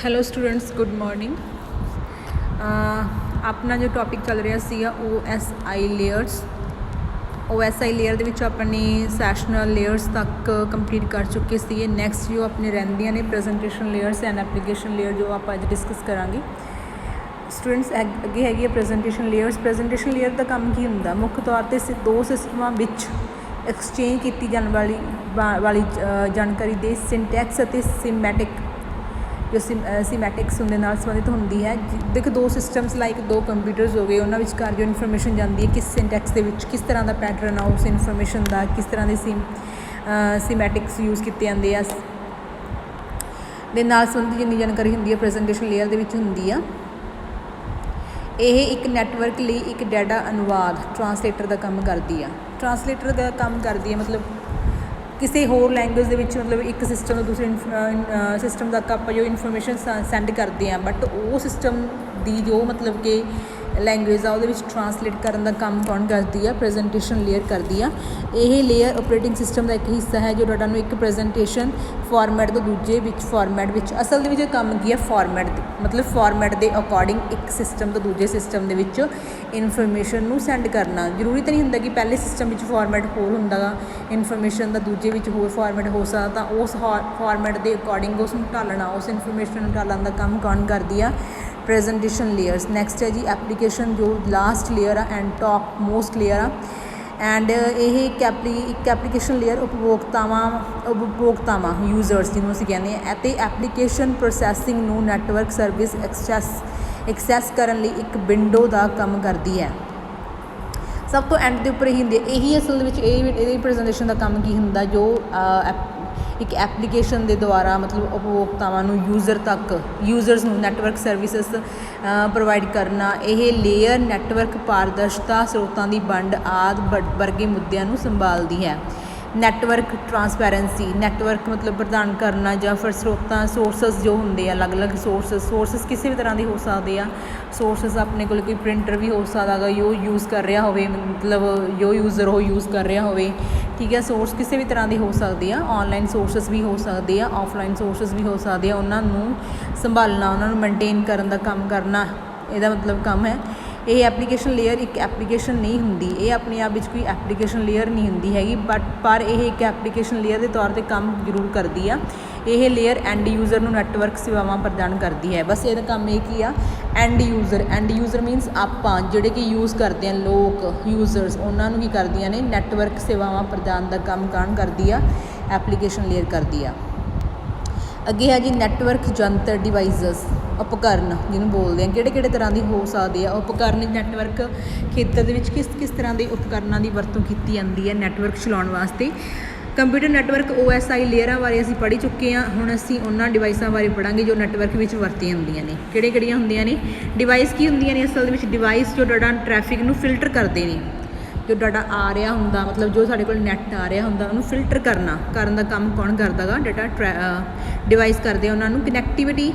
Hello students, good morning. ਆਪਣਾ ਜੋ topic ਚੱਲ ਰਿਹਾ ਸੀਗਾ OSI ਲੇਅਰਸ। OSI ਲੇਅਰ ਦੇ ਵਿੱਚ ਆਪਾਂ ਨੇ ਸੈਸ਼ਨਲ ਲੇਅਰਸ ਤੱਕ ਕੰਪਲੀਟ ਕਰ ਚੁੱਕੇ ਸੀਗੇ। ਨੈਕਸਟ ਜੋ ਆਪਣੇ ਰਹਿੰਦੀਆਂ ਨੇ presentation layers and application layer, ਜੋ ਆਪਾਂ ਅੱਜ ਡਿਸਕਸ ਕਰਾਂਗੇ। ਸਟੂਡੈਂਟਸ, ਅੱਗੇ ਹੈਗੀ ਹੈ ਪ੍ਰੈਜੈਂਟੇਸ਼ਨ ਲੇਅਰਸ। ਪ੍ਰੈਜੈਂਟੇਸ਼ਨ ਲੇਅਰ ਦਾ ਕੰਮ ਕੀ ਹੁੰਦਾ? ਮੁੱਖ ਤੌਰ 'ਤੇ ਦੋ ਸਿਸਟਮਾਂ ਵਿੱਚ ਐਕਸਚੇਂਜ ਕੀਤੀ ਜਾਣ ਵਾਲੀ ਜਾਣਕਾਰੀ ਦੇ ਸਿੰਟੈਕਸ ਅਤੇ ਸਿਮੈਟਿਕ ਜੋ ਸੀਮੈਟਿਕਸ ਹੁੰਦੇ ਨਾਲ ਸੰਬੰਧਿਤ ਹੁੰਦੀ ਹੈ। ਦੇਖੋ, ਦੋ ਸਿਸਟਮਸ ਲਾਈਕ ਦੋ ਕੰਪਿਊਟਰਸ ਹੋ ਗਏ, ਉਹਨਾਂ ਵਿਚਕਾਰ ਜੋ ਇਨਫੋਰਮੇਸ਼ਨ ਜਾਂਦੀ ਹੈ ਕਿਸ ਸਿੰਟੈਕਸ ਦੇ ਵਿੱਚ, ਕਿਸ ਤਰ੍ਹਾਂ ਦਾ ਪੈਟਰਨ ਆ ਉਸ ਇਨਫੋਰਮੇਸ਼ਨ ਦਾ, ਕਿਸ ਤਰ੍ਹਾਂ ਦੇ ਸੀਮੈਟਿਕਸ ਯੂਜ਼ ਕੀਤੇ ਜਾਂਦੇ ਆ ਦੇ ਨਾਲ ਸੰਬੰਧਿਤ ਜਿੰਨੀ ਜਾਣਕਾਰੀ ਹੁੰਦੀ ਹੈ ਪ੍ਰੈਜੈਂਟੇਸ਼ਨ ਲੇਅਰ ਦੇ ਵਿੱਚ ਹੁੰਦੀ ਆ। ਇਹ ਇੱਕ ਨੈਟਵਰਕ ਲਈ ਇੱਕ ਡਾਟਾ ਅਨੁਵਾਦ ਟਰਾਂਸਲੇਟਰ ਦਾ ਕੰਮ ਕਰਦੀ ਆ। ਟਰਾਂਸਲੇਟਰ ਦਾ ਕੰਮ ਕਰਦੀ ਹੈ ਮਤਲਬ ਕਿਸੇ ਹੋਰ ਲੈਂਗੁਏਜ ਦੇ ਵਿੱਚ, ਮਤਲਬ ਇੱਕ ਸਿਸਟਮ ਤੋਂ ਦੂਸਰੇ ਸਿਸਟਮ ਤੱਕ ਆਪਾਂ ਜੋ ਇਨਫੋਰਮੇਸ਼ਨ ਸੈਂਡ ਕਰਦੇ ਹਾਂ, ਬਟ ਉਹ ਸਿਸਟਮ ਦੀ ਜੋ ਮਤਲਬ ਕਿ ਲੈਂਗੁਏਜ ਆ ਉਹਦੇ ਵਿੱਚ ਟਰਾਂਸਲੇਟ ਕਰਨ ਦਾ ਕੰਮ ਕੌਣ ਕਰਦੀ ਆ? ਪ੍ਰੈਜੈਂਟੇਸ਼ਨ ਲੇਅਰ ਕਰਦੀ ਆ। ਇਹ ਲੇਅਰ ਆਪਰੇਟਿੰਗ ਸਿਸਟਮ ਦਾ ਇੱਕ ਹਿੱਸਾ ਹੈ ਜੋ ਡਾਟਾ ਨੂੰ ਇੱਕ ਪ੍ਰੈਜੈਂਟੇਸ਼ਨ ਫਾਰਮੈਟ ਤੋਂ ਦੂਜੇ ਵਿੱਚ ਫਾਰਮੈਟ ਵਿੱਚ, ਅਸਲ ਦੇ ਵਿੱਚ ਕੰਮ ਕੀ ਹੈ? ਫਾਰਮੈਟ ਮਤਲਬ ਫਾਰਮੈਟ ਦੇ ਅਕੋਰਡਿੰਗ ਇੱਕ ਸਿਸਟਮ ਤੋਂ ਦੂਜੇ ਸਿਸਟਮ ਦੇ ਵਿੱਚ ਇਨਫੋਰਮੇਸ਼ਨ ਨੂੰ ਸੈਂਡ ਕਰਨਾ। ਜ਼ਰੂਰੀ ਤਾਂ ਨਹੀਂ ਹੁੰਦਾ ਕਿ ਪਹਿਲੇ ਸਿਸਟਮ ਵਿੱਚ ਫਾਰਮੈਟ ਹੋਰ ਹੁੰਦਾ ਗਾ ਇਨਫੋਰਮੇਸ਼ਨ ਦਾ, ਦੂਜੇ ਵਿੱਚ ਹੋਰ ਫਾਰਮੈਟ ਹੋ ਸਕਦਾ, ਤਾਂ ਉਸ ਫਾਰਮੈਟ ਦੇ ਅਕੋਰਡਿੰਗ ਉਸ ਨੂੰ ਢਾਲਣਾ, ਉਸ ਇਨਫੋਰਮੇਸ਼ਨ ਨੂੰ ਢਾਲਣ ਦਾ ਕੰਮ ਕੌਣ ਕਰਦੀ ਆ? Presentation layers. ਨੈਕਸਟ ਹੈ ਜੀ ਐਪਲੀਕੇਸ਼ਨ, ਜੋ ਲਾਸਟ ਲੇਅਰ ਆ ਐਂਡ ਟੌਪ ਮੋਸਟ ਲੇਅਰ ਆ। ਐਂਡ ਇਹ ਇੱਕ ਐਪਲੀਕੇਸ਼ਨ ਲੇਅਰ ਉਪਭੋਗਤਾਵਾਂ ਯੂਜ਼ਰਸ ਜਿਹਨੂੰ ਅਸੀਂ ਕਹਿੰਦੇ ਹਾਂ, ਅਤੇ ਐਪਲੀਕੇਸ਼ਨ ਪ੍ਰੋਸੈਸਿੰਗ ਨੂੰ ਨੈਟਵਰਕ ਸਰਵਿਸ ਐਕਸੈਸ ਕਰਨ ਲਈ ਇੱਕ ਵਿੰਡੋ ਦਾ ਕੰਮ ਕਰਦੀ ਹੈ। ਸਭ ਤੋਂ ਐਂਡ ਦੇ ਉੱਪਰ ਹੀ ਹੁੰਦੀ ਹੈ। ਇਹੀ ਅਸਲ ਦੇ ਵਿੱਚ ਇਹਦੀ ਪ੍ਰੈਜੈਂਟੇਸ਼ਨ ਦਾ ਕੰਮ ਕੀ ਹੁੰਦਾ? ਜੋ ਇੱਕ ਐਪਲੀਕੇਸ਼ਨ ਦੇ ਦੁਆਰਾ ਮਤਲਬ ਉਪਭੋਗਤਾਵਾਂ ਨੂੰ ਯੂਜ਼ਰਸ ਨੂੰ ਨੈਟਵਰਕ ਸਰਵਿਸਿਸ ਪ੍ਰੋਵਾਈਡ ਕਰਨਾ। ਇਹ ਲੇਅਰ ਨੈਟਵਰਕ ਪਾਰਦਰਸ਼ਤਾ, ਸਰੋਤਾਂ ਦੀ ਵੰਡ ਆਦਿ ਵਰਗੇ ਮੁੱਦਿਆਂ ਨੂੰ ਸੰਭਾਲਦੀ ਹੈ। ਨੈਟਵਰਕ ਟਰਾਂਸਪੈਰੈਂਸੀ, ਨੈਟਵਰਕ ਮਤਲਬ ਪ੍ਰਦਾਨ ਕਰਨਾ ਜਾਂ ਫਿਰ ਸੋਰਸਸ ਜੋ ਹੁੰਦੇ ਆ, ਅਲੱਗ-ਅਲੱਗ ਸੋਰਸਸ ਕਿਸੇ ਵੀ ਤਰ੍ਹਾਂ ਦੇ ਹੋ ਸਕਦੇ ਆ। ਸੋਰਸਸ ਆਪਣੇ ਕੋਲ ਕੋਈ ਪ੍ਰਿੰਟਰ ਵੀ ਹੋ ਸਕਦਾ ਗਾ ਜੋ ਯੂਜ਼ ਕਰ ਰਿਹਾ ਹੋਵੇ, ਮਤਲਬ ਜੋ ਯੂਜ਼ਰ ਉਹ ਯੂਜ਼ ਕਰ ਰਿਹਾ ਹੋਵੇ, ਠੀਕ ਹੈ। ਸੋਰਸ ਕਿਸੇ ਵੀ ਤਰ੍ਹਾਂ ਦੇ ਹੋ ਸਕਦੇ ਆ, ਔਨਲਾਈਨ ਸੋਰਸਸ ਵੀ ਹੋ ਸਕਦੇ ਆ, ਆਫਲਾਈਨ ਸੋਰਸਸ ਵੀ ਹੋ ਸਕਦੇ ਆ। ਉਹਨਾਂ ਨੂੰ ਸੰਭਾਲਣਾ, ਉਹਨਾਂ ਨੂੰ ਮੇਨਟੇਨ ਕਰਨ ਦਾ ਕੰਮ ਕਰਨਾ, ਇਹਦਾ ਮਤਲਬ ਕੰਮ ਹੈ। ਇਹ ਐਪਲੀਕੇਸ਼ਨ ਲੇਅਰ ਇੱਕ ਐਪਲੀਕੇਸ਼ਨ ਨਹੀਂ ਹੁੰਦੀ, ਇਹ ਆਪਣੇ ਆਪ ਵਿੱਚ ਕੋਈ ਐਪਲੀਕੇਸ਼ਨ ਲੇਅਰ ਨਹੀਂ ਹੁੰਦੀ ਹੈਗੀ, ਪਰ ਇਹ ਇੱਕ ਐਪਲੀਕੇਸ਼ਨ ਲੇਅਰ ਦੇ ਤੌਰ 'ਤੇ ਕੰਮ ਜ਼ਰੂਰ ਕਰਦੀ ਆ। ਇਹ ਲੇਅਰ ਐਂਡ ਯੂਜ਼ਰ ਨੂੰ ਨੈਟਵਰਕ ਸੇਵਾਵਾਂ ਪ੍ਰਦਾਨ ਕਰਦੀ ਹੈ। ਬਸ ਇਹਦਾ ਕੰਮ ਇਹ ਕੀ ਆ? ਐਂਡ ਯੂਜ਼ਰ ਮੀਨਸ ਆਪਾਂ ਜਿਹੜੇ ਕਿ ਯੂਜ਼ ਕਰਦੇ ਹਾਂ, ਲੋਕ ਯੂਜ਼ਰਸ, ਉਹਨਾਂ ਨੂੰ ਕੀ ਕਰਦੀਆਂ ਨੇ? ਨੈਟਵਰਕ ਸੇਵਾਵਾਂ ਪ੍ਰਦਾਨ ਦਾ ਕੰਮ ਕੌਣ ਕਰਦੀ ਆ? ਐਪਲੀਕੇਸ਼ਨ ਲੇਅਰ ਕਰਦੀ ਆ। ਅੱਗੇ ਹੈ ਜੀ ਨੈਟਵਰਕ ਜੰਤਰ, ਡਿਵਾਈਸਸ, ਉਪਕਰਨ ਜਿਹਨੂੰ ਬੋਲਦੇ ਆ। ਕਿਹੜੇ ਤਰ੍ਹਾਂ ਦੀ ਹੋ ਸਕਦੇ ਆ ਉਪਕਰਨ? ਨੈਟਵਰਕ ਖੇਤਰ ਦੇ ਵਿੱਚ ਕਿਸ ਤਰ੍ਹਾਂ ਦੇ ਉਪਕਰਨਾਂ ਦੀ ਵਰਤੋਂ ਕੀਤੀ ਜਾਂਦੀ ਹੈ ਨੈਟਵਰਕ ਚਲਾਉਣ ਵਾਸਤੇ? ਕੰਪਿਊਟਰ ਨੈਟਵਰਕ OSI ਲੇਅਰਾਂ ਬਾਰੇ ਅਸੀਂ ਪੜ੍ਹ ਚੁੱਕੇ ਹਾਂ। ਹੁਣ ਅਸੀਂ ਉਹਨਾਂ ਡਿਵਾਈਸਾਂ ਬਾਰੇ ਪੜ੍ਹਾਂਗੇ ਜੋ ਨੈਟਵਰਕ ਵਿੱਚ ਵਰਤੀਆਂ ਹੁੰਦੀਆਂ ਨੇ। ਕਿਹੜੀਆਂ ਹੁੰਦੀਆਂ ਨੇ? ਡਿਵਾਈਸ ਕੀ ਹੁੰਦੀਆਂ ਨੇ ਅਸਲ ਦੇ ਵਿੱਚ? ਡਿਵਾਈਸ ਜੋ ਡਾਟਾ ਟ੍ਰੈਫਿਕ ਨੂੰ ਫਿਲਟਰ ਕਰਦੇ ਨੇ। ਜੋ ਡਾਟਾ ਆ ਰਿਹਾ ਹੁੰਦਾ, ਮਤਲਬ ਜੋ ਸਾਡੇ ਕੋਲ ਨੈੱਟ ਆ ਰਿਹਾ ਹੁੰਦਾ, ਉਹਨੂੰ ਫਿਲਟਰ ਕਰਨ ਦਾ ਕੰਮ ਕੌਣ ਕਰਦਾ ਗਾ? ਡਾਟਾ ਡਿਵਾਈਸ ਕਰਦੇ ਆ। ਉਹਨਾਂ ਨੂੰ ਕਨੈਕਟੀਵਿਟੀ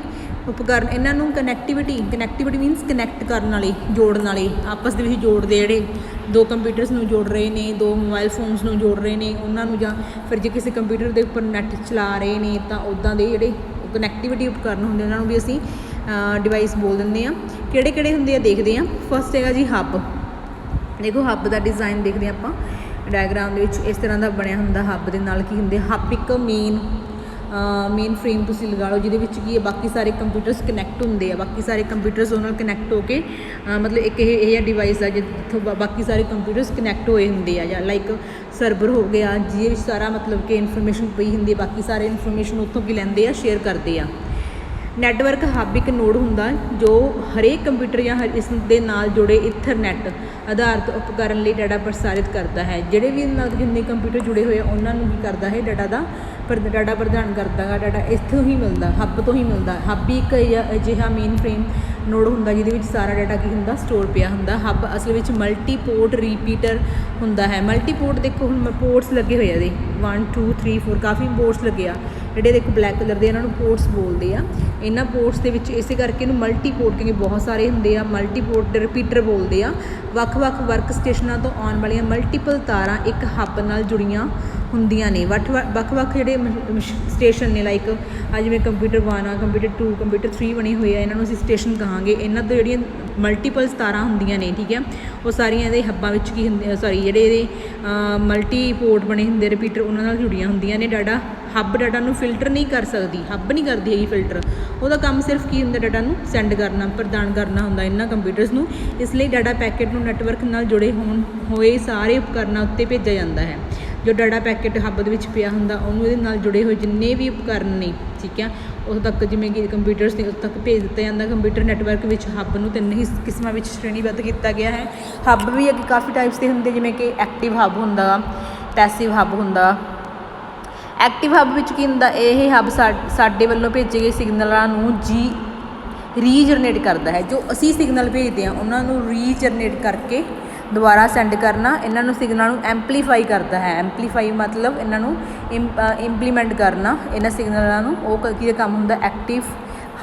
ਉਪਕਰਨ, ਇਹਨਾਂ ਨੂੰ ਕਨੈਕਟੀਵਿਟੀ ਮੀਨਸ ਕਨੈਕਟ ਕਰਨ ਵਾਲੇ, ਜੋੜਨ ਵਾਲੇ, ਆਪਸ ਦੇ ਵਿੱਚ ਜੋੜਦੇ, ਜਿਹੜੇ ਦੋ ਕੰਪਿਊਟਰਸ ਨੂੰ ਜੋੜ ਰਹੇ ਨੇ, ਦੋ ਮੋਬਾਈਲ ਫੋਨਸ ਨੂੰ ਜੋੜ ਰਹੇ ਨੇ ਉਹਨਾਂ ਨੂੰ, ਜਾਂ ਫਿਰ ਜੇ ਕਿਸੇ ਕੰਪਿਊਟਰ ਦੇ ਉੱਪਰ ਨੈੱਟ ਚਲਾ ਰਹੇ ਨੇ ਤਾਂ ਉੱਦਾਂ ਦੇ ਜਿਹੜੇ ਕਨੈਕਟੀਵਿਟੀ ਉਪਕਰਨ ਹੁੰਦੇ ਉਹਨਾਂ ਨੂੰ ਵੀ ਅਸੀਂ ਡਿਵਾਈਸ ਬੋਲ ਦਿੰਦੇ ਹਾਂ। ਕਿਹੜੇ ਹੁੰਦੇ ਆ ਦੇਖਦੇ ਹਾਂ। ਫਸਟ ਹੈਗਾ ਜੀ ਹੱਬ। ਦੇਖੋ, ਹੱਬ ਦਾ ਡਿਜ਼ਾਈਨ ਦੇਖਦੇ ਹਾਂ ਆਪਾਂ ਡਾਇਗਰਾਮ ਦੇ ਵਿੱਚ। ਇਸ ਤਰ੍ਹਾਂ ਦਾ ਬਣਿਆ ਹੁੰਦਾ। ਹੱਬ ਦੇ ਨਾਲ ਕੀ ਹੁੰਦੇ? ਹੱਬ ਇੱਕ ਮੇਨ ਫਰੇਮ ਤੁਸੀਂ ਲਗਾ ਲਓ, ਜਿਹਦੇ ਵਿੱਚ ਕੀ ਹੈ? ਬਾਕੀ ਸਾਰੇ ਕੰਪਿਊਟਰਸ ਕਨੈਕਟ ਹੁੰਦੇ ਆ, ਬਾਕੀ ਸਾਰੇ ਕੰਪਿਊਟਰਸ ਉਹਨਾਂ ਨਾਲ ਕਨੈਕਟ ਹੋ ਕੇ ਮਤਲਬ ਇੱਕ ਇਹ ਜਿਹਾ ਡਿਵਾਈਸ ਆ ਜਿੱਥੋਂ ਬਾਕੀ ਸਾਰੇ ਕੰਪਿਊਟਰਸ ਕਨੈਕਟ ਹੋਏ ਹੁੰਦੇ ਆ, ਜਾਂ ਲਾਈਕ ਸਰਵਰ ਹੋ ਗਿਆ ਜਿਹਦੇ ਵਿੱਚ ਸਾਰਾ ਮਤਲਬ ਕਿ ਇਨਫੋਰਮੇਸ਼ਨ ਪਈ ਹੁੰਦੀ ਹੈ, ਬਾਕੀ ਸਾਰੇ ਇਨਫੋਰਮੇਸ਼ਨ ਉੱਥੋਂ ਕੀ ਲੈਂਦੇ ਆ? ਸ਼ੇਅਰ ਕਰਦੇ ਆ। ਨੈਟਵਰਕ ਹੱਬ ਇੱਕ ਨੋਡ ਹੁੰਦਾ ਜੋ ਹਰੇਕ ਕੰਪਿਊਟਰ ਜਾਂ ਇਸ ਦੇ ਨਾਲ ਜੁੜੇ ਇਥਰਨੈਟ ਆਧਾਰਿਤ ਉਪਕਰਨ ਲਈ ਡਾਟਾ ਪ੍ਰਸਾਰਿਤ ਕਰਦਾ ਹੈ। ਜਿਹੜੇ ਵੀ ਨਾਲ ਜਿੰਨੇ ਕੰਪਿਊਟਰ ਜੁੜੇ ਹੋਏ ਆ ਉਹਨਾਂ ਨੂੰ ਕੀ ਕਰਦਾ ਹੈ? ਡਾਟਾ ਪ੍ਰਦਾਨ ਕਰਦਾ ਗਾ। ਡਾਟਾ ਇੱਥੋਂ ਹੀ ਮਿਲਦਾ, ਹੱਬ ਤੋਂ ਹੀ ਮਿਲਦਾ। ਹੱਬ ਇੱਕ ਅਜਿਹਾ ਮੇਨ ਫਰੇਮ ਨੋਡ ਹੁੰਦਾ ਜਿਹਦੇ ਵਿੱਚ ਸਾਰਾ ਡਾਟਾ ਕੀ ਹੁੰਦਾ? ਸਟੋਰ ਪਿਆ ਹੁੰਦਾ। ਹੱਬ ਅਸਲ ਵਿੱਚ ਮਲਟੀ ਪੋਰਟ ਰਿਪੀਟਰ ਹੁੰਦਾ ਹੈ। ਮਲਟੀ ਪੋਰਟ ਦੇਖੋ, ਹੁਣ ਪੋਰਟਸ ਲੱਗੇ ਹੋਏ ਆ ਇਹਦੇ 1 2 3 4 ਕਾਫੀ ਪੋਰਟਸ ਲੱਗੇ ਆ, ਜਿਹੜੇ ਦੇਖੋ ਬਲੈਕ ਕਲਰ ਦੇ, ਇਹਨਾਂ ਨੂੰ ਪੋਰਟਸ ਬੋਲਦੇ ਆ। ਇਹਨਾਂ ਪੋਰਟਸ ਦੇ ਵਿੱਚ ਇਸੇ ਕਰਕੇ ਇਹਨੂੰ ਮਲਟੀ ਪੋਰਟ, ਕਿਉਂਕਿ ਬਹੁਤ ਸਾਰੇ ਹੁੰਦੇ ਆ, ਮਲਟੀ ਪੋਰਟ ਰਿਪੀਟਰ ਬੋਲਦੇ ਆ। ਵੱਖ-ਵੱਖ ਵਰਕ ਸਟੇਸ਼ਨਾਂ ਤੋਂ ਆਉਣ ਵਾਲੀਆਂ ਮਲਟੀਪਲ ਤਾਰਾਂ ਇੱਕ ਹੱਬ ਨਾਲ ਜੁੜੀਆਂ ਹੁੰਦੀਆਂ ਨੇ। ਵੱਖ-ਵੱਖ ਜਿਹੜੇ ਸਟੇਸ਼ਨ ਨੇ, ਲਾਈਕ ਆ ਜਿਵੇਂ ਕੰਪਿਊਟਰ 1 ਆ, ਕੰਪਿਊਟਰ 2, ਕੰਪਿਊਟਰ 3 ਬਣੇ ਹੋਏ ਆ, ਇਹਨਾਂ ਨੂੰ ਅਸੀਂ ਸਟੇਸ਼ਨ ਕਹਾਂਗੇ। ਇਹਨਾਂ ਤੋਂ ਜਿਹੜੀਆਂ ਮਲਟੀਪਲ ਤਾਰਾਂ ਹੁੰਦੀਆਂ ਨੇ, ਠੀਕ ਹੈ, ਉਹ ਸਾਰੀਆਂ ਇਹਦੇ ਹੱਬਾਂ ਵਿੱਚ ਕੀ ਹੁੰਦੇ, ਸੌਰੀ ਜਿਹੜੇ ਇਹਦੇ ਮਲਟੀ ਪੋਰਟ ਬਣੇ ਹੁੰਦੇ ਰਿਪੀਟਰ, ਉਹਨਾਂ ਨਾਲ ਜੁੜੀਆਂ ਹੁੰਦੀਆਂ ਨੇ। ਡਾਟਾ ਹੱਬ ਡਾਟਾ ਨੂੰ ਫਿਲਟਰ ਨਹੀਂ ਕਰ ਸਕਦੀ, ਹੱਬ ਨਹੀਂ ਕਰਦੀ ਹੈਗੀ ਫਿਲਟਰ, ਉਹਦਾ ਕੰਮ ਸਿਰਫ ਕੀ ਹੁੰਦਾ, ਡਾਟਾ ਨੂੰ ਸੈਂਡ ਕਰਨਾ, ਪ੍ਰਦਾਨ ਕਰਨਾ ਹੁੰਦਾ ਇਹਨਾਂ ਕੰਪਿਊਟਰਸ ਨੂੰ। ਇਸ ਲਈ ਡਾਟਾ ਪੈਕੇਟ ਨੂੰ ਨੈਟਵਰਕ ਨਾਲ ਜੁੜੇ ਹੋਏ ਸਾਰੇ ਉਪਕਰਨਾਂ ਉੱਤੇ ਭੇਜਿਆ ਜਾਂਦਾ ਹੈ। ਜੋ ਡਾਟਾ ਪੈਕੇਟ ਹੱਬ ਦੇ ਵਿੱਚ ਪਿਆ ਹੁੰਦਾ, ਉਹਨੂੰ ਇਹਦੇ ਨਾਲ ਜੁੜੇ ਹੋਏ ਜਿੰਨੇ ਵੀ ਉਪਕਰਨ ਨੇ, ਠੀਕ ਹੈ, ਉਦੋਂ ਤੱਕ ਜਿਵੇਂ ਕਿ ਕੰਪਿਊਟਰਸ ਨੇ ਉਦੋਂ ਤੱਕ ਭੇਜ ਦਿੱਤਾ ਜਾਂਦਾ। ਕੰਪਿਊਟਰ ਨੈਟਵਰਕ ਵਿੱਚ ਹੱਬ ਨੂੰ 3 ਹੀ ਕਿਸਮਾਂ ਵਿੱਚ ਸ਼੍ਰੇਣੀਬੱਧ ਕੀਤਾ ਗਿਆ ਹੈ। ਹੱਬ ਵੀ ਅੱਗੇ ਕਾਫੀ ਟਾਈਪਸ ਦੇ ਹੁੰਦੇ, ਜਿਵੇਂ ਕਿ ਐਕਟਿਵ ਹੱਬ ਹੁੰਦਾ, ਪੈਸਿਵ ਹੱਬ ਹੁੰਦਾ। ਐਕਟਿਵ ਹੱਬ ਵਿੱਚ ਕੀ ਹੁੰਦਾ, ਇਹ ਹੱਬ ਸਾਡੇ ਵੱਲੋਂ ਭੇਜੇ ਗਏ ਸਿਗਨਲਾਂ ਨੂੰ ਰੀਜਨਰੇਟ ਕਰਦਾ ਹੈ। ਜੋ ਅਸੀਂ ਸਿਗਨਲ ਭੇਜਦੇ ਹਾਂ ਉਹਨਾਂ ਨੂੰ ਰੀਜਨਰੇਟ ਕਰਕੇ ਦੁਬਾਰਾ ਸੈਂਡ ਕਰਨਾ। ਇਹਨਾਂ ਨੂੰ ਸਿਗਨਲਾਂ ਨੂੰ ਐਂਪਲੀਫਾਈ ਕਰਦਾ ਹੈ। ਐਂਪਲੀਫਾਈ ਮਤਲਬ ਇਹਨਾਂ ਨੂੰ ਇੰਪਲੀਮੈਂਟ ਕਰਨਾ ਇਹਨਾਂ ਸਿਗਨਲਾਂ ਨੂੰ, ਉਹ ਕਿਹਦਾ ਕੰਮ ਹੁੰਦਾ, ਐਕਟਿਵ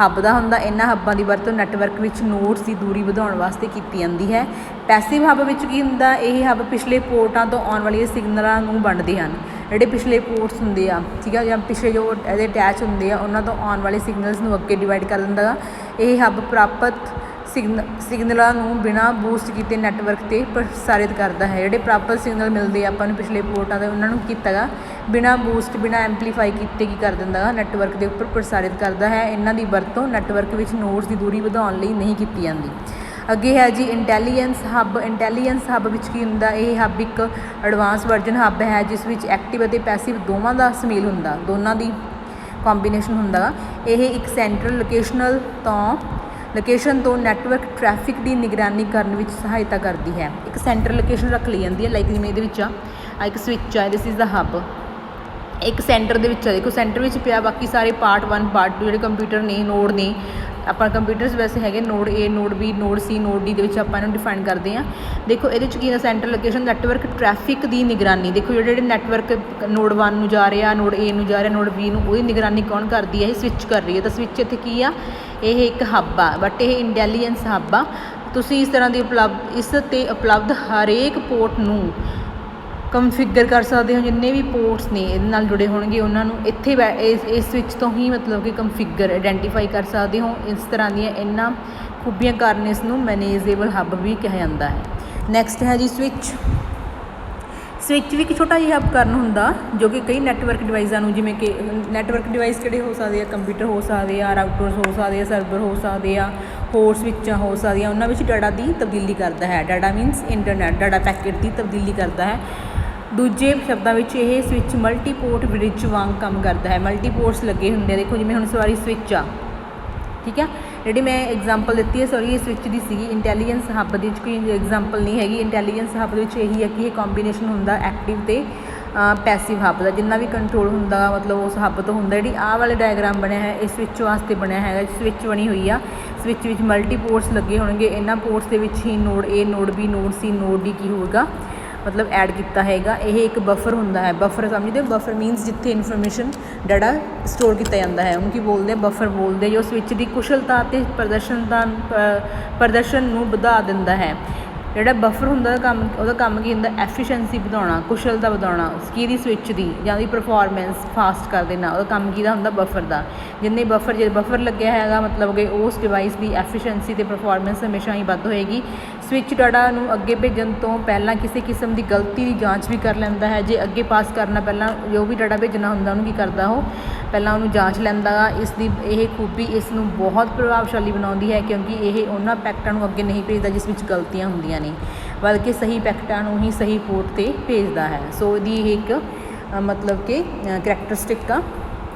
ਹੱਬ ਦਾ ਹੁੰਦਾ। ਇਹਨਾਂ ਹੱਬਾਂ ਦੀ ਵਰਤੋਂ ਨੈਟਵਰਕ ਵਿੱਚ ਨੋਡਸ ਦੀ ਦੂਰੀ ਵਧਾਉਣ ਵਾਸਤੇ ਕੀਤੀ ਜਾਂਦੀ ਹੈ। ਪੈਸਿਵ ਹੱਬ ਵਿੱਚ ਕੀ ਹੁੰਦਾ, ਇਹ ਹੱਬ ਪਿਛਲੇ ਪੋਰਟਾਂ ਤੋਂ ਆਉਣ ਵਾਲੀਆਂ ਸਿਗਨਲਾਂ ਨੂੰ ਵੰਡਦੇ ਹਨ। ਜਿਹੜੇ ਪਿਛਲੇ ਪੋਰਟਸ ਹੁੰਦੇ ਆ, ਠੀਕ ਆ, ਜਾਂ ਪਿਛਲੇ ਜੋ ਇਹਦੇ ਅਟੈਚ ਹੁੰਦੇ ਆ, ਉਹਨਾਂ ਤੋਂ ਆਉਣ ਵਾਲੇ ਸਿਗਨਲਸ ਨੂੰ ਅੱਗੇ ਡਿਵਾਈਡ ਕਰ ਦਿੰਦਾ ਗਾ। ਇਹ ਹੱਬ ਪ੍ਰਾਪਤ ਸਿਗਨਲਾਂ ਨੂੰ ਬਿਨਾਂ ਬੂਸਟ ਕੀਤੇ ਨੈਟਵਰਕ 'ਤੇ ਪ੍ਰਸਾਰਿਤ ਕਰਦਾ ਹੈ। ਜਿਹੜੇ ਪ੍ਰਾਪਤ ਸਿਗਨਲ ਮਿਲਦੇ ਆ ਆਪਾਂ ਨੂੰ ਪਿਛਲੇ ਪੋਰਟਾਂ 'ਤੇ, ਉਹਨਾਂ ਨੂੰ ਕੀਤਾ ਗਾ ਬਿਨਾਂ ਬੂਸਟ, ਬਿਨਾਂ ਐਂਪਲੀਫਾਈ ਕੀਤੇ ਕੀ ਕਰ ਦਿੰਦਾ ਗਾ, ਨੈਟਵਰਕ ਦੇ ਉੱਪਰ ਪ੍ਰਸਾਰਿਤ ਕਰਦਾ ਹੈ। ਇਹਨਾਂ ਦੀ ਵਰਤੋਂ ਨੈਟਵਰਕ ਵਿੱਚ ਨੋਡਸ ਦੀ ਦੂਰੀ ਵਧਾਉਣ ਲਈ ਨਹੀਂ ਕੀਤੀ ਜਾਂਦੀ। ਅੱਗੇ ਹੈ ਜੀ ਇੰਟੈਲੀਜੈਂਸ ਹੱਬ। ਇੰਟੈਲੀਜੈਂਸ ਹੱਬ ਵਿੱਚ ਕੀ ਹੁੰਦਾ, ਇਹ ਹੱਬ ਇੱਕ ਐਡਵਾਂਸ ਵਰਜਨ ਹੱਬ ਹੈ ਜਿਸ ਵਿੱਚ ਐਕਟਿਵ ਅਤੇ ਪੈਸਿਵ ਦੋਵਾਂ ਦਾ ਸੁਮੇਲ ਹੁੰਦਾ, ਦੋਨਾਂ ਦੀ ਕੰਬੀਨੇਸ਼ਨ ਹੁੰਦਾ ਗਾ। ਇਹ ਇੱਕ ਸੈਂਟਰਲ ਲੋਕੇਸ਼ਨ ਤੋਂ ਨੈਟਵਰਕ ਟ੍ਰੈਫਿਕ ਦੀ ਨਿਗਰਾਨੀ ਕਰਨ ਵਿੱਚ ਸਹਾਇਤਾ ਕਰਦੀ ਹੈ। ਇੱਕ ਸੈਂਟਰਲ ਲੋਕੇਸ਼ਨ ਰੱਖ ਲਈ ਜਾਂਦੀ ਹੈ, ਲਾਈਕ ਜਿਵੇਂ ਇਹਦੇ ਵਿੱਚ ਆ ਇੱਕ ਸਵਿੱਚ ਆ, ਦਿਸ ਇਜ਼ ਦਾ ਹੱਬ, ਇੱਕ ਸੈਂਟਰ ਦੇ ਵਿੱਚ ਆ, ਦੇਖੋ ਸੈਂਟਰ ਵਿੱਚ ਪਿਆ, ਬਾਕੀ ਸਾਰੇ ਪਾਰਟ 1 ਪਾਰਟ 2 ਜਿਹੜੇ ਕੰਪਿਊਟਰ ਨੇ, ਨੋਡ ਨੇ, ਆਪਾਂ ਕੰਪਿਊਟਰਸ ਵੈਸੇ ਹੈਗੇ node A, node B, node C, node D ਦੇ ਵਿੱਚ ਆਪਾਂ ਇਹਨੂੰ ਡਿਫਾਈਨ ਕਰਦੇ ਹਾਂ। ਦੇਖੋ ਇਹਦੇ ਵਿੱਚ ਕੀ ਹੈ, ਸੈਂਟਰਲ ਲੋਕੇਸ਼ਨ ਨੈਟਵਰਕ ਟ੍ਰੈਫਿਕ ਦੀ ਨਿਗਰਾਨੀ। ਦੇਖੋ ਜਿਹੜੇ ਨੈਟਵਰਕ ਨੋਡ 1 ਨੂੰ ਜਾ ਰਿਹਾ, ਨੋਡ A ਨੂੰ ਜਾ ਰਿਹਾ, ਨੋਡ B ਨੂੰ, ਉਹਦੀ ਨਿਗਰਾਨੀ ਕੌਣ ਕਰਦੀ ਹੈ, ਇਹ ਸਵਿੱਚ ਕਰ ਰਹੀ ਹੈ। ਤਾਂ ਸਵਿੱਚ ਇੱਥੇ ਕੀ ਆ, ਇਹ ਇੱਕ ਹੱਬ ਆ, ਬਟ ਇਹ ਇੰਟੈਲੀਜੈਂਸ ਹੱਬ ਆ। ਤੁਸੀਂ ਇਸ ਤਰ੍ਹਾਂ ਦੀ ਇਸ 'ਤੇ ਉਪਲਬਧ ਹਰੇਕ ਪੋਰਟ ਨੂੰ ਕੰਫਿਗਰ ਕਰ ਸਕਦੇ ਹੋ। ਜਿੰਨੇ ਵੀ ਪੋਰਟਸ ਨੇ ਇਹਦੇ ਨਾਲ ਜੁੜੇ ਹੋਣਗੇ ਉਹਨਾਂ ਨੂੰ ਇੱਥੇ ਇਸ ਸਵਿੱਚ ਤੋਂ ਹੀ ਮਤਲਬ ਕਿ ਕੰਫਿਗਰ ਆਈਡੈਂਟੀਫਾਈ ਕਰ ਸਕਦੇ ਹੋ। ਇਸ ਤਰ੍ਹਾਂ ਦੀਆਂ ਇਹਨਾਂ ਖੂਬੀਆਂ ਕਾਰਨ ਇਸ ਨੂੰ ਮੈਨੇਜੇਬਲ ਹੱਬ ਵੀ ਕਿਹਾ ਜਾਂਦਾ ਹੈ। ਨੈਕਸਟ ਹੈ ਜੀ ਸਵਿੱਚ। ਸਵਿੱਚ ਵੀ ਇੱਕ ਛੋਟਾ ਜਿਹਾ ਉਪਕਰਨ ਹੁੰਦਾ ਜੋ ਕਿ ਕਈ ਨੈਟਵਰਕ ਡਿਵਾਈਸਾਂ ਨੂੰ, ਜਿਵੇਂ ਕਿ ਨੈਟਵਰਕ ਡਿਵਾਈਸ ਕਿਹੜੇ ਹੋ ਸਕਦੇ ਆ, ਕੰਪਿਊਟਰ ਹੋ ਸਕਦੇ ਆ, ਰਾਊਟਰਸ ਹੋ ਸਕਦੇ ਆ, ਸਰਵਰ ਹੋ ਸਕਦੇ ਆ, ਹੋਰ ਸਵਿੱਚਾਂ ਹੋ ਸਕਦੀਆਂ, ਉਹਨਾਂ ਵਿੱਚ ਡਾਟਾ ਦੀ ਤਬਦੀਲੀ ਕਰਦਾ ਹੈ। Data means internet, data packet ਦੀ ਤਬਦੀਲੀ ਕਰਦਾ ਹੈ। ਦੂਜੇ ਸ਼ਬਦਾਂ ਵਿੱਚ ਇਹ ਸਵਿੱਚ ਮਲਟੀਪੋਰਟ ਬ੍ਰਿਜ ਵਾਂਗ ਕੰਮ ਕਰਦਾ ਹੈ। ਮਲਟੀਪੋਰਟਸ ਲੱਗੇ ਹੁੰਦੇ ਆ, ਦੇਖੋ ਜਿਵੇਂ ਹੁਣ ਸਵਾਰੀ ਸਵਿੱਚ ਆ, ਠੀਕ ਹੈ, ਜਿਹੜੀ ਮੈਂ ਐਗਜ਼ਾਮਪਲ ਦਿੱਤੀ ਹੈ, ਸੌਰੀ ਇਹ ਸਵਿੱਚ ਦੀ ਸੀਗੀ। ਇੰਟੈਲੀਜੈਂਸ ਹੱਬ ਦੇ ਵਿੱਚ ਕੋਈ ਐਗਜ਼ਾਮਪਲ ਨਹੀਂ ਹੈਗੀ। ਇੰਟੈਲੀਜੈਂਸ ਹੱਬ ਦੇ ਵਿੱਚ ਇਹੀ ਹੈ ਕਿ ਇਹ ਕੰਬੀਨੇਸ਼ਨ ਹੁੰਦਾ ਐਕਟਿਵ ਅਤੇ ਪੈਸਿਵ ਹੱਬ ਦਾ। ਜਿੰਨਾ ਵੀ ਕੰਟਰੋਲ ਹੁੰਦਾ ਮਤਲਬ ਉਸ ਹੱਬ ਤੋਂ ਹੁੰਦਾ। ਜਿਹੜੀ ਆਹ ਵਾਲੇ ਡਾਇਗਰਾਮ ਬਣਿਆ ਹੈ ਇਹ ਸਵਿੱਚ ਵਾਸਤੇ ਬਣਿਆ ਹੈਗਾ। ਸਵਿੱਚ ਬਣੀ ਹੋਈ ਆ, ਸਵਿੱਚ ਵਿੱਚ ਮਲਟੀ ਪੋਰਟਸ ਲੱਗੇ ਹੋਣਗੇ। ਇਹਨਾਂ ਪੋਰਟਸ ਦੇ ਵਿੱਚ ਹੀ node A, node B, node C, node D ਕੀ ਹੋਵੇਗਾ ਮਤਲਬ ਐਡ ਕੀਤਾ ਹੈਗਾ। ਇਹ ਇੱਕ ਬਫਰ ਹੁੰਦਾ ਹੈ। ਬਫਰ ਸਮਝਦੇ ਹੋ, ਬਫਰ ਮੀਨਸ ਜਿੱਥੇ ਇਨਫੋਰਮੇਸ਼ਨ ਡਾਟਾ ਸਟੋਰ ਕੀਤਾ ਜਾਂਦਾ ਹੈ, ਉਹਨੂੰ ਕੀ ਬੋਲਦੇ ਆ, ਬਫਰ ਬੋਲਦੇ, ਜੋ ਸਵਿੱਚ ਦੀ ਕੁਸ਼ਲਤਾ ਅਤੇ ਪ੍ਰਦਰਸ਼ਨ ਨੂੰ ਵਧਾ ਦਿੰਦਾ ਹੈ। ਜਿਹੜਾ ਬਫਰ ਹੁੰਦਾ ਉਹਦਾ ਕੰਮ ਕੀ ਹੁੰਦਾ, ਐਫੀਸ਼ੀਐਂਸੀ ਵਧਾਉਣਾ, ਕੁਸ਼ਲਤਾ ਵਧਾਉਣਾ ਕਿਹਦੀ, ਸਵਿੱਚ ਦੀ, ਜਾਂ ਉਹਦੀ ਪਰਫੋਰਮੈਂਸ ਫਾਸਟ ਕਰ ਦੇਣਾ। ਉਹਦਾ ਕੰਮ ਕਿਹਦਾ ਹੁੰਦਾ, ਬਫਰ ਦਾ। ਜੇ ਬਫਰ ਲੱਗਿਆ ਹੈਗਾ ਮਤਲਬ ਕਿ ਉਸ ਡਿਵਾਈਸ ਦੀ ਐਫੀਸ਼ੀਐਂਸੀ ਅਤੇ ਪਰਫੋਰਮੈਂਸ ਹਮੇਸ਼ਾ ਹੀ ਵੱਧ ਹੋਏਗੀ। ਸਵਿੱਚ ਡਾਟਾ ਨੂੰ ਅੱਗੇ ਭੇਜਣ ਤੋਂ ਪਹਿਲਾਂ ਕਿਸੇ ਕਿਸਮ ਦੀ ਗਲਤੀ ਦੀ ਜਾਂਚ ਵੀ ਕਰ ਲੈਂਦਾ ਹੈ। ਜੇ ਅੱਗੇ ਪਾਸ ਕਰਨਾ ਪਹਿਲਾਂ ਜੋ ਵੀ ਡਾਟਾ ਭੇਜਣਾ ਹੁੰਦਾ ਉਹਨੂੰ ਕੀ ਕਰਦਾ, ਉਹ ਪਹਿਲਾਂ ਉਹਨੂੰ ਜਾਂਚ ਲੈਂਦਾ ਗਾ। ਇਸ ਦੀ ਇਹ ਖੂਬੀ ਇਸ ਨੂੰ ਬਹੁਤ ਪ੍ਰਭਾਵਸ਼ਾਲੀ ਬਣਾਉਂਦੀ ਹੈ ਕਿਉਂਕਿ ਇਹ ਉਹਨਾਂ ਪੈਕਟਾਂ ਨੂੰ ਅੱਗੇ ਨਹੀਂ ਭੇਜਦਾ ਜਿਸ ਵਿੱਚ ਗਲਤੀਆਂ ਹੁੰਦੀਆਂ ਨੇ, ਬਲਕਿ ਸਹੀ ਪੈਕਟਾਂ ਨੂੰ ਹੀ ਸਹੀ ਪੋਰਟ 'ਤੇ ਭੇਜਦਾ ਹੈ। ਸੋ ਇਹਦੀ ਇਹ ਇੱਕ ਮਤਲਬ ਕਿ ਕਰੈਕਟਰਿਸਟਿਕ ਆ।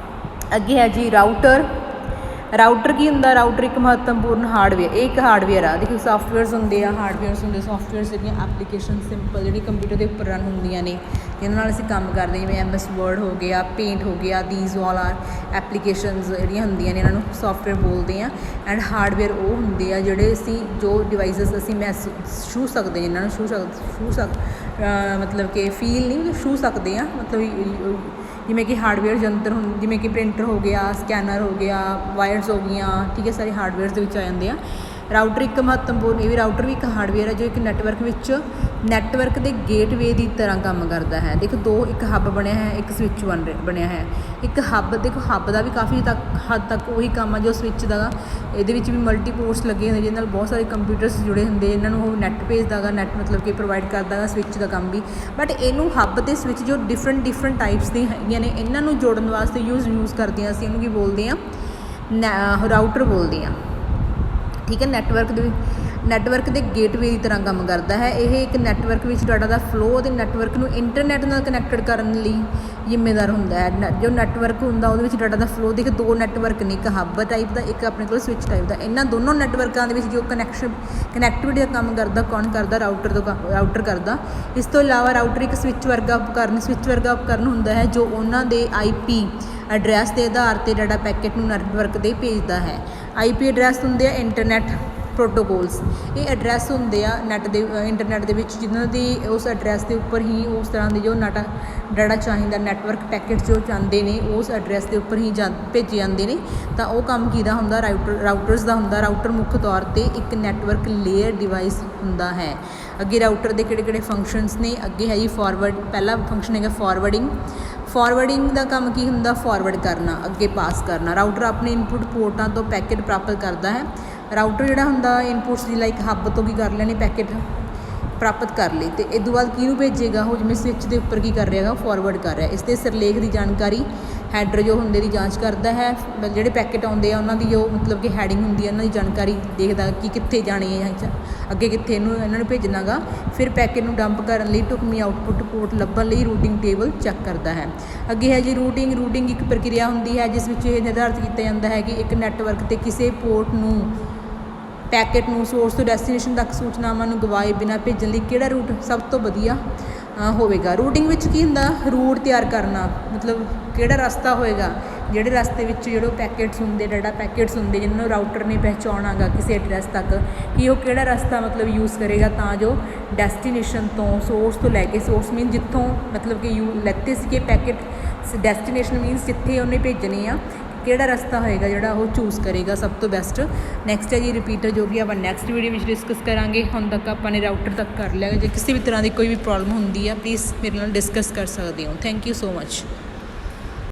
ਅੱਗੇ ਹੈ ਜੀ ਰਾਊਟਰ। ਰਾਊਟਰ ਕੀ ਹੁੰਦਾ, ਰਾਊਟਰ ਇੱਕ ਮਹੱਤਵਪੂਰਨ ਹਾਰਡਵੇਅਰ, ਇਹ ਇੱਕ ਹਾਰਡਵੇਅਰ ਆ। ਦੇਖੋ ਸੋਫਟਵੇਅਰਸ ਹੁੰਦੇ ਆ, ਹਾਰਡਵੇਅਰਸ ਹੁੰਦੇ, ਸੋਫਟਵੇਅਰਸ ਜਿਹੜੀਆਂ ਐਪਲੀਕੇਸ਼ਨ ਸਿੰਪਲ ਜਿਹੜੀ ਕੰਪਿਊਟਰ ਦੇ ਉੱਪਰ ਰਨ ਹੁੰਦੀਆਂ ਨੇ, ਜਿਹਨਾਂ ਨਾਲ ਅਸੀਂ ਕੰਮ ਕਰਦੇ, ਜਿਵੇਂ MS ਵਰਡ ਹੋ ਗਿਆ, ਪੇਂਟ ਹੋ ਗਿਆ, ਦੀਜ਼ ਆਲ ਆਰ ਐਪਲੀਕੇਸ਼ਨਸ ਜਿਹੜੀਆਂ ਹੁੰਦੀਆਂ ਨੇ ਇਹਨਾਂ ਨੂੰ ਸੋਫਟਵੇਅਰ ਬੋਲਦੇ ਆ। ਐਂਡ ਹਾਰਡਵੇਅਰ ਉਹ ਹੁੰਦੇ ਆ ਜਿਹੜੇ ਜੋ ਡਿਵਾਈਸਿਸ ਅਸੀਂ ਛੂਹ ਸਕਦੇ, ਜਿਹਨਾਂ ਨੂੰ ਮਤਲਬ ਕਿ ਫੀਲ ਨਹੀਂ, ਛੂਹ ਸਕਦੇ ਆ, ਮਤਲਬ ਜਿਵੇਂ ਕਿ ਹਾਰਡਵੇਅਰ ਯੰਤਰ ਜਿਵੇਂ ਕਿ ਪ੍ਰਿੰਟਰ ਹੋ ਗਿਆ, ਸਕੈਨਰ ਹੋ ਗਿਆ, ਵਾਇਰਸ ਹੋ ਗਈਆਂ, ਠੀਕ ਹੈ, ਸਾਰੇ ਹਾਰਡਵੇਅਰਸ ਦੇ ਵਿੱਚ ਆ ਜਾਂਦੇ ਆ। ਰਾਊਟਰ ਇੱਕ ਮਹੱਤਵਪੂਰਨ, ਇਹ ਵੀ ਰਾਊਟਰ ਵੀ ਇੱਕ ਹਾਰਡਵੇਅਰ ਹੈ ਜੋ ਇੱਕ ਨੈਟਵਰਕ ਦੇ ਗੇਟਵੇ ਦੀ ਤਰ੍ਹਾਂ ਕੰਮ ਕਰਦਾ ਹੈ। ਦੇਖੋ ਦੋ, ਇੱਕ ਹੱਬ ਬਣਿਆ ਹੈ, ਇੱਕ ਸਵਿੱਚ ਬਣਿਆ ਹੈ। ਇੱਕ ਹੱਬ, ਦੇਖੋ ਹੱਬ ਦਾ ਵੀ ਕਾਫੀ ਹੱਦ ਤੱਕ ਉਹੀ ਕੰਮ ਆ ਜੋ ਸਵਿੱਚ ਦਾ। ਇਹਦੇ ਵਿੱਚ ਵੀ ਮਲਟੀ ਪੋਰਟਸ ਲੱਗੇ ਹੁੰਦੇ ਜਿਹਦੇ ਨਾਲ ਬਹੁਤ ਸਾਰੇ ਕੰਪਿਊਟਰਸ ਜੁੜੇ ਹੁੰਦੇ, ਇਹਨਾਂ ਨੂੰ ਉਹ ਨੈੱਟ ਭੇਜਦਾ ਗਾ, ਨੈੱਟ ਮਤਲਬ ਕਿ ਪ੍ਰੋਵਾਈਡ ਕਰਦਾ ਗਾ ਸਵਿੱਚ ਦਾ ਕੰਮ ਵੀ। ਬਟ ਇਹਨੂੰ ਹੱਬ ਅਤੇ ਸਵਿੱਚ ਜੋ ਡਿਫਰੈਂਟ ਟਾਈਪਸ ਦੀਆਂ ਹੈਗੀਆਂ ਨੇ, ਇਹਨਾਂ ਨੂੰ ਜੋੜਨ ਵਾਸਤੇ ਯੂਜ਼ ਕਰਦੇ ਹਾਂ ਅਸੀਂ ਇਹਨੂੰ ਕੀ ਬੋਲਦੇ ਹਾਂ, ਰਾਊਟਰ ਬੋਲਦੇ ਹਾਂ। ਠੀਕ ਹੈ, ਨੈਟਵਰਕ ਦੇ ਗੇਟਵੇ ਦੀ ਤਰ੍ਹਾਂ ਕੰਮ ਕਰਦਾ ਹੈ। ਇਹ ਇੱਕ ਨੈਟਵਰਕ ਵਿੱਚ ਡਾਟਾ ਦਾ ਫਲੋ ਅਤੇ ਨੈਟਵਰਕ ਨੂੰ ਇੰਟਰਨੈਟ ਨਾਲ ਕਨੈਕਟਡ ਕਰਨ ਲਈ ਜ਼ਿੰਮੇਦਾਰ ਹੁੰਦਾ ਹੈ। ਜੋ ਨੈਟਵਰਕ ਹੁੰਦਾ ਉਹਦੇ ਵਿੱਚ ਡਾਟਾ ਦਾ ਫਲੋ, ਦੇਖੋ ਦੋ ਨੈਟਵਰਕ ਨੇ, ਇੱਕ ਹੱਬ ਟਾਈਪ ਦਾ, ਇੱਕ ਆਪਣੇ ਕੋਲ ਸਵਿੱਚ ਟਾਈਪ ਦਾ। ਇਹਨਾਂ ਦੋਨੋਂ ਨੈਟਵਰਕਾਂ ਦੇ ਵਿੱਚ ਜੋ ਕਨੈਕਟੀਵਿਟੀ ਦਾ ਕੰਮ ਕਰਦਾ, ਕੌਣ ਕਰਦਾ, ਰਾਊਟਰ ਕਰਦਾ। ਇਸ ਤੋਂ ਇਲਾਵਾ ਰਾਊਟਰ ਇੱਕ ਸਵਿੱਚ ਵਰਗਾ ਉਪਕਰਨ ਹੁੰਦਾ ਹੈ ਜੋ ਉਹਨਾਂ ਦੇ IP ਐਡਰੈਸ ਦੇ ਆਧਾਰ 'ਤੇ ਡਾਟਾ ਪੈਕੇਟ ਨੂੰ ਨੈਟਵਰਕ 'ਤੇ ਭੇਜਦਾ ਹੈ। IP ਐਡਰੈਸ ਹੁੰਦੇ ਆ ਇੰਟਰਨੈਟ ਪ੍ਰੋਟੋਕੋਲਸ। ਇਹ ਐਡਰੈਸ ਹੁੰਦੇ ਆ ਇੰਟਰਨੈਟ ਦੇ ਵਿੱਚ, ਜਿਨ੍ਹਾਂ ਦੀ ਉਸ ਐਡਰੈਸ ਦੇ ਉੱਪਰ ਹੀ ਉਸ ਤਰ੍ਹਾਂ ਦੇ ਜੋ ਡਾਟਾ ਚਾਹੀਦਾ, ਨੈਟਵਰਕ ਪੈਕੇਟ ਜੋ ਚਾਹੁੰਦੇ ਨੇ ਉਸ ਐਡਰੈਸ ਦੇ ਉੱਪਰ ਹੀ ਭੇਜੇ ਜਾਂਦੇ ਨੇ। ਤਾਂ ਉਹ ਕੰਮ ਕਿਹਦਾ ਹੁੰਦਾ, ਰਾਊਟਰਸ ਦਾ ਹੁੰਦਾ। ਰਾਊਟਰ ਮੁੱਖ ਤੌਰ 'ਤੇ ਇੱਕ ਨੈਟਵਰਕ ਲੇਅਰ ਡਿਵਾਈਸ ਹੁੰਦਾ ਹੈ। ਅੱਗੇ ਰਾਊਟਰ ਦੇ ਕਿਹੜੇ ਫੰਕਸ਼ਨਸ ਨੇ, ਅੱਗੇ ਹੈ ਜੀ ਪਹਿਲਾ ਫੰਕਸ਼ਨ ਹੈਗਾ ਫਾਰਵਰਡਿੰਗ ਦਾ ਕੰਮ ਕੀ ਹੁੰਦਾ, ਫਾਰਵਰਡ ਕਰਨਾ, ਅੱਗੇ ਪਾਸ ਕਰਨਾ। ਰਾਊਟਰ ਆਪਣੇ ਇਨਪੁਟ ਪੋਰਟਾਂ ਤੋਂ ਪੈਕੇਟ ਪ੍ਰਾਪਤ ਕਰਦਾ ਹੈ। ਰਾਊਟਰ ਜਿਹੜਾ ਹੁੰਦਾ ਇਨਪੁਟਸ ਦੀ ਲਾਈਕ ਹੱਬ ਤੋਂ ਕੀ ਕਰ ਲੈਣੇ, ਪੈਕੇਟ ਪ੍ਰਾਪਤ ਕਰ ਲਈ, ਅਤੇ ਇਸ ਤੋਂ ਬਾਅਦ ਕਿਹਨੂੰ ਭੇਜੇਗਾ, ਉਹ ਜਿਵੇਂ ਸਵਿੱਚ ਦੇ ਉੱਪਰ ਕੀ ਕਰ ਰਿਹਾ ਹੈਗਾ, ਫਾਰਵਰਡ ਕਰ ਰਿਹਾ। ਇਸ ਦੇ ਸਿਰਲੇਖ ਦੀ ਜਾਣਕਾਰੀ ਹੈਡਰ ਜੋ ਹੁੰਦੇ ਦੀ ਜਾਂਚ ਕਰਦਾ ਹੈ। ਜਿਹੜੇ ਪੈਕੇਟ ਆਉਂਦੇ ਆ ਉਹਨਾਂ ਦੀ ਜੋ ਮਤਲਬ ਕਿ ਹੈਡਿੰਗ ਹੁੰਦੀ ਹੈ, ਉਹਨਾਂ ਦੀ ਜਾਣਕਾਰੀ ਦੇਖਦਾ ਕਿ ਕਿੱਥੇ ਜਾਣੀ ਹੈ, ਅੱਗੇ ਕਿੱਥੇ ਇਹਨਾਂ ਨੂੰ ਭੇਜਣਾ ਗਾ। ਫਿਰ ਪੈਕੇਟ ਨੂੰ ਡੰਪ ਕਰਨ ਲਈ ਢੁਕਵੀਂ ਆਊਟਪੁੱਟ ਪੋਰਟ ਲੱਭਣ ਲਈ ਰੂਟਿੰਗ ਟੇਬਲ ਚੈੱਕ ਕਰਦਾ ਹੈ। ਅੱਗੇ ਹੈ ਜੀ ਰੂਟਿੰਗ ਇੱਕ ਪ੍ਰਕਿਰਿਆ ਹੁੰਦੀ ਹੈ ਜਿਸ ਵਿੱਚ ਇਹ ਨਿਰਧਾਰਿਤ ਕੀਤਾ ਜਾਂਦਾ ਹੈ ਕਿ ਇੱਕ ਨੈਟਵਰਕ 'ਤੇ ਕਿਸੇ ਪੋਰਟ ਨੂੰ ਪੈਕੇਟ ਨੂੰ ਸੋਰਸ ਤੋਂ ਡੈਸਟੀਨੇਸ਼ਨ ਤੱਕ ਸੂਚਨਾਵਾਂ ਨੂੰ ਗਵਾਏ ਬਿਨਾਂ ਭੇਜਣ ਲਈ ਕਿਹੜਾ ਰੂਟ ਸਭ ਤੋਂ ਵਧੀਆ ਹੋਵੇਗਾ। ਰੂਟਿੰਗ ਵਿੱਚ ਕੀ ਹੁੰਦਾ, ਰੂਟ ਤਿਆਰ ਕਰਨਾ, ਮਤਲਬ ਕਿਹੜਾ ਰਸਤਾ ਹੋਏਗਾ, ਜਿਹੜੇ ਰਸਤੇ ਵਿੱਚ ਜਿਹੜੇ ਪੈਕੇਟਸ ਹੁੰਦੇ, ਡਾਟਾ ਪੈਕੇਟਸ ਹੁੰਦੇ ਜਿਹਨਾਂ ਨੂੰ ਰਾਊਟਰ ਨੇ ਪਹਿਚਾਉਣਾ ਗਾ ਕਿਸੇ ਐਡਰੈਸ ਤੱਕ, ਕਿ ਉਹ ਕਿਹੜਾ ਰਸਤਾ ਮਤਲਬ ਯੂਜ਼ ਕਰੇਗਾ ਤਾਂ ਜੋ ਡੈਸਟੀਨੇਸ਼ਨ ਤੋਂ, ਸੋਰਸ ਤੋਂ ਲੈ ਕੇ, ਸੋਰਸ ਮੀਨ ਜਿੱਥੋਂ ਮਤਲਬ ਕਿ ਲੈਤੇ ਸੀਗੇ ਪੈਕੇਟ, ਡੈਸਟੀਨੇਸ਼ਨ ਮੀਨਸ ਜਿੱਥੇ ਉਹਨੇ ਭੇਜਣੇ ਆ, ਕਿਹੜਾ ਰਸਤਾ ਹੋਏਗਾ ਜਿਹੜਾ ਉਹ ਚੂਜ਼ ਕਰੇਗਾ ਸਭ ਤੋਂ ਬੈਸਟ। ਨੈਕਸਟ ਹੈ ਜੀ ਰਿਪੀਟਰ, ਜੋ ਕਿ ਆਪਾਂ ਨੈਕਸਟ ਵੀਡੀਓ ਵਿੱਚ ਡਿਸਕਸ ਕਰਾਂਗੇ। ਹੁਣ ਤੱਕ ਆਪਾਂ ਨੇ ਰਾਊਟਰ ਤੱਕ ਕਰ ਲਿਆ। ਜੇ ਕਿਸੇ ਵੀ ਤਰ੍ਹਾਂ ਦੀ ਕੋਈ ਵੀ ਪ੍ਰੋਬਲਮ ਹੁੰਦੀ ਆ ਪਲੀਜ਼ ਮੇਰੇ ਨਾਲ ਡਿਸਕਸ ਕਰ ਸਕਦੇ ਹੋ। Thank you so much.